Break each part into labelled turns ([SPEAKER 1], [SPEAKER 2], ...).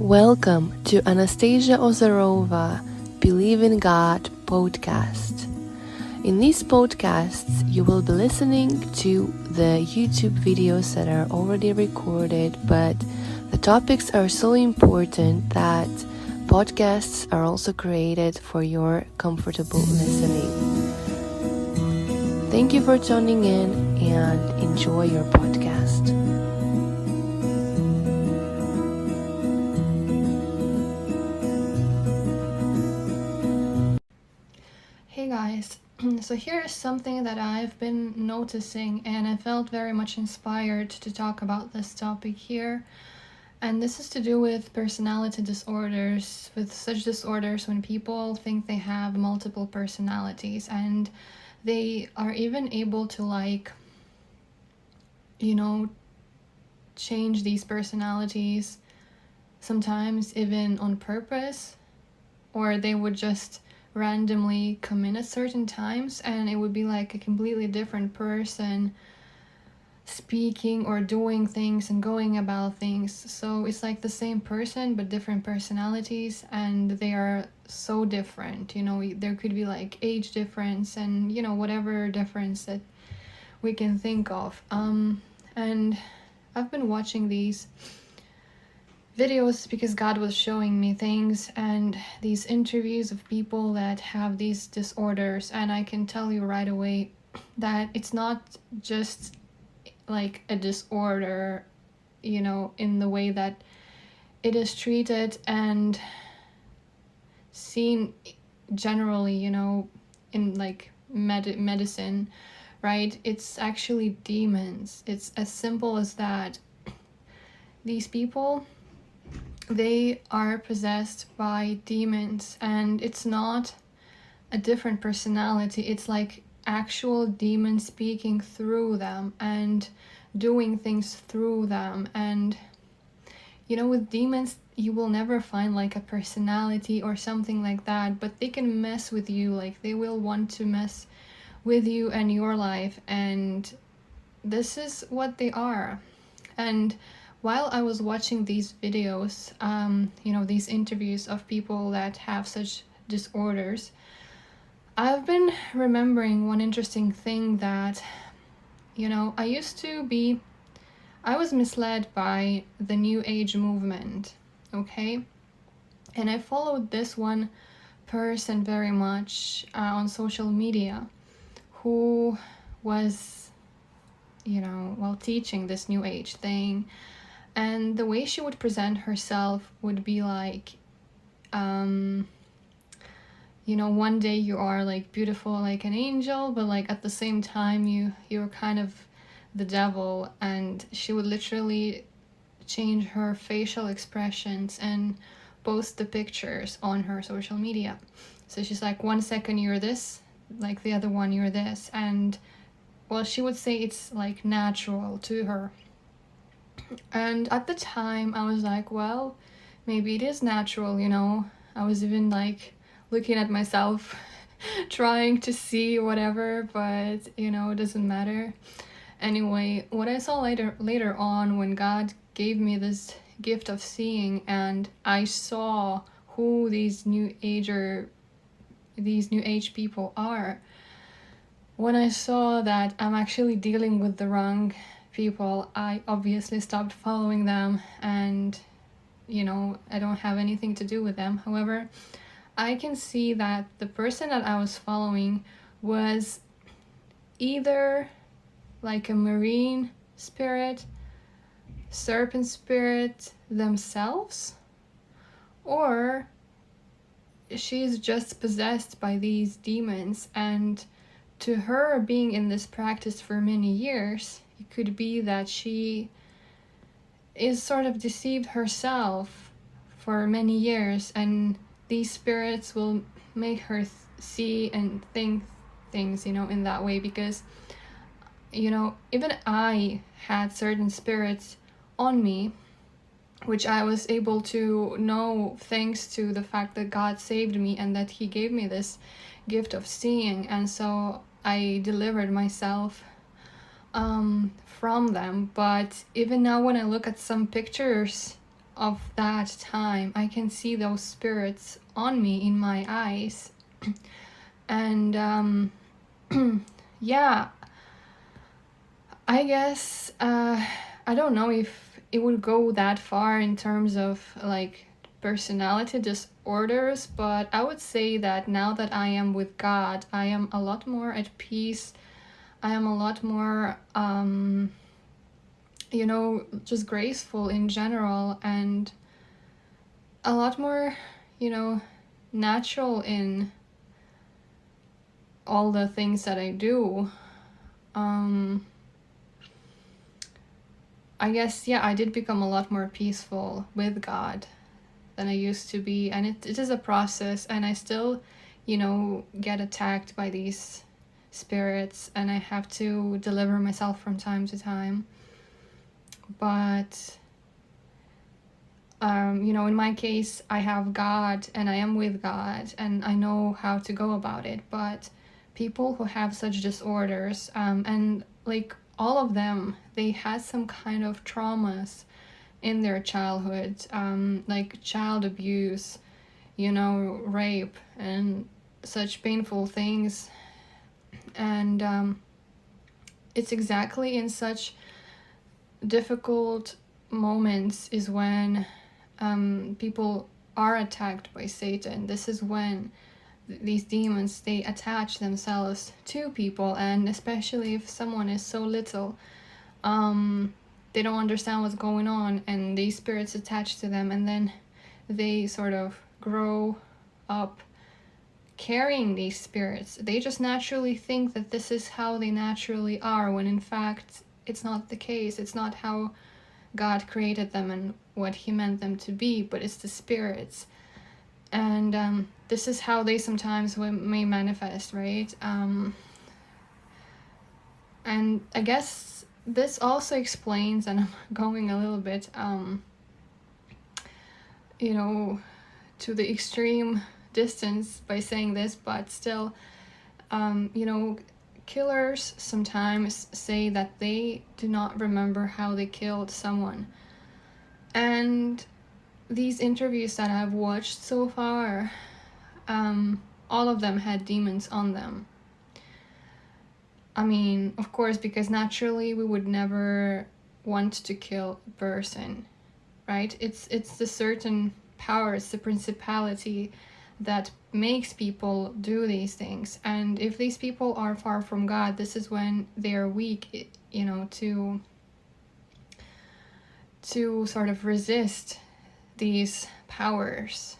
[SPEAKER 1] Welcome to Anastasia Ozarova Believe in God podcast. In these podcasts, you will be listening to the YouTube videos that are already recorded, but the topics are so important that podcasts are also created for your comfortable listening. Thank you for tuning in and enjoy your podcast.
[SPEAKER 2] Hey guys, so here is something that I've been noticing and I felt very much inspired to talk about this topic here. And this is to do with personality disorders, with such disorders when people think they have multiple personalities and they are even able to change these personalities, sometimes even on purpose, or they would just randomly come in at certain times and it would be like a completely different person speaking or doing things and going about things. So it's like the same person but different personalities, and they are so different. There could be like age difference and whatever difference that we can think of. And I've been watching these videos because God was showing me things and these interviews of people that have these disorders, and I can tell you right away that it's not just like a disorder, in the way that it is treated and seen generally, in like medicine, right? It's actually demons. It's as simple as that. These people, they are possessed by demons, and it's not a different personality. It's like actual demons speaking through them and doing things through them. And with demons, you will never find like a personality or something like that, but they can mess with you. Like they will want to mess with you and your life, and this is what they are. And while I was watching these videos, these interviews of people that have such disorders, I've been remembering one interesting thing that, I was misled by the New Age movement, okay? And I followed this one person very much on social media who was, teaching this New Age thing. And the way she would present herself would be like, one day you are like beautiful like an angel, but like at the same time you're kind of the devil. And she would literally change her facial expressions and post the pictures on her social media. So she's like, 1 second you're this, like the other one you're this. And well, she would say it's like natural to her. And at the time I was like, well, maybe it is natural, I was even like looking at myself trying to see whatever, but it doesn't matter. Anyway, what I saw later on, when God gave me this gift of seeing and I saw who these new age people are, when I saw that I'm actually dealing with the wrong people, I obviously stopped following them, and I don't have anything to do with them. However, I can see that the person that I was following was either like a marine spirit, serpent spirit themselves, or she's just possessed by these demons. And to her, being in this practice for many years, it could be that she is sort of deceived herself for many years, and these spirits will make her see and think things, in that way. Because, even I had certain spirits on me, which I was able to know thanks to the fact that God saved me and that He gave me this gift of seeing. And so I delivered myself from them. But even now, when I look at some pictures of that time, I can see those spirits on me in my eyes. And yeah, I guess I don't know if it would go that far in terms of like personality disorders, but I would say that now that I am with God, I am a lot more at peace. I am a lot more just graceful in general, and a lot more, natural in all the things that I do. I guess, yeah, I did become a lot more peaceful with God than I used to be. And it is a process, and I still, get attacked by these spirits, and I have to deliver myself from time to time. But, in my case, I have God, and I am with God, and I know how to go about it. But people who have such disorders, and like all of them, they had some kind of traumas in their childhood, like child abuse, rape, and such painful things. And it's exactly in such difficult moments is when people are attacked by Satan. This is when these demons, they attach themselves to people, and especially if someone is so little, they don't understand what's going on, and these spirits attach to them, and then they sort of grow up carrying these spirits. They just naturally think that this is how they naturally are, when in fact it's not the case. It's not how God created them and what he meant them to be, but it's the spirits. And this is how they sometimes may manifest, right? And I guess this also explains, and I'm going a little bit, to the extreme distance by saying this, but still, killers sometimes say that they do not remember how they killed someone. And these interviews that I've watched so far, all of them had demons on them. I mean, of course, because naturally we would never want to kill a person, right? It's the certain power, it's the principality that makes people do these things. And if these people are far from God, this is when they're weak, to sort of resist these powers.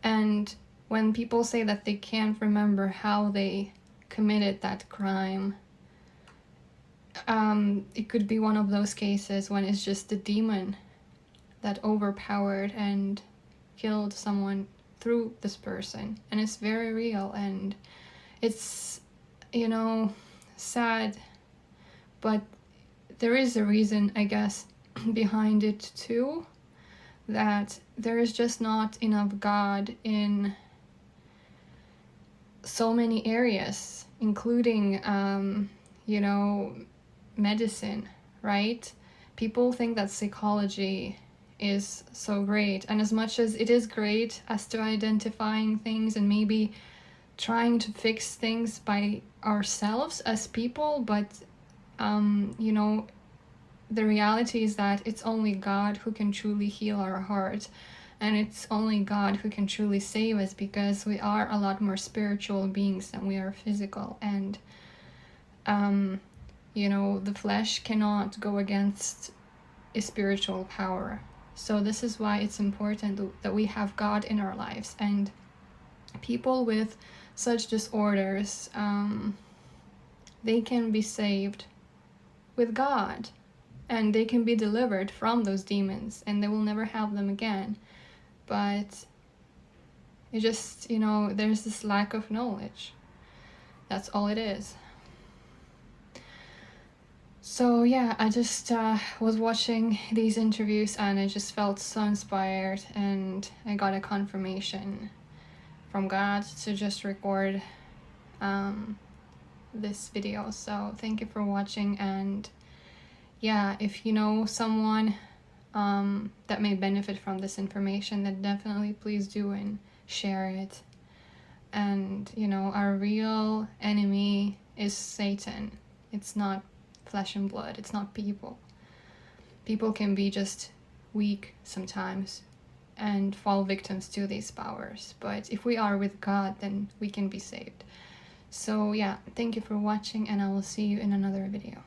[SPEAKER 2] And when people say that they can't remember how they committed that crime, it could be one of those cases when it's just the demon that overpowered and killed someone through this person. And it's very real, and it's, sad, but there is a reason, I guess, behind it too, that there is just not enough God in so many areas, including, medicine, right? People think that psychology is so great, and as much as it is great as to identifying things and maybe trying to fix things by ourselves as people, but the reality is that it's only God who can truly heal our heart, and it's only God who can truly save us, because we are a lot more spiritual beings than we are physical. And the flesh cannot go against a spiritual power. So this is why it's important that we have God in our lives. And people with such disorders, they can be saved with God, and they can be delivered from those demons, and they will never have them again. But it just, there's this lack of knowledge. That's all it is. So yeah, I just was watching these interviews, and I just felt so inspired, and I got a confirmation from God to just record this video. So thank you for watching, and yeah, if you know someone that may benefit from this information, then definitely please do and share it. And our real enemy is Satan. It's not flesh and blood. It's not people. People can be just weak sometimes and fall victims to these powers, but if we are with God, then we can be saved. So yeah, thank you for watching, and I will see you in another video.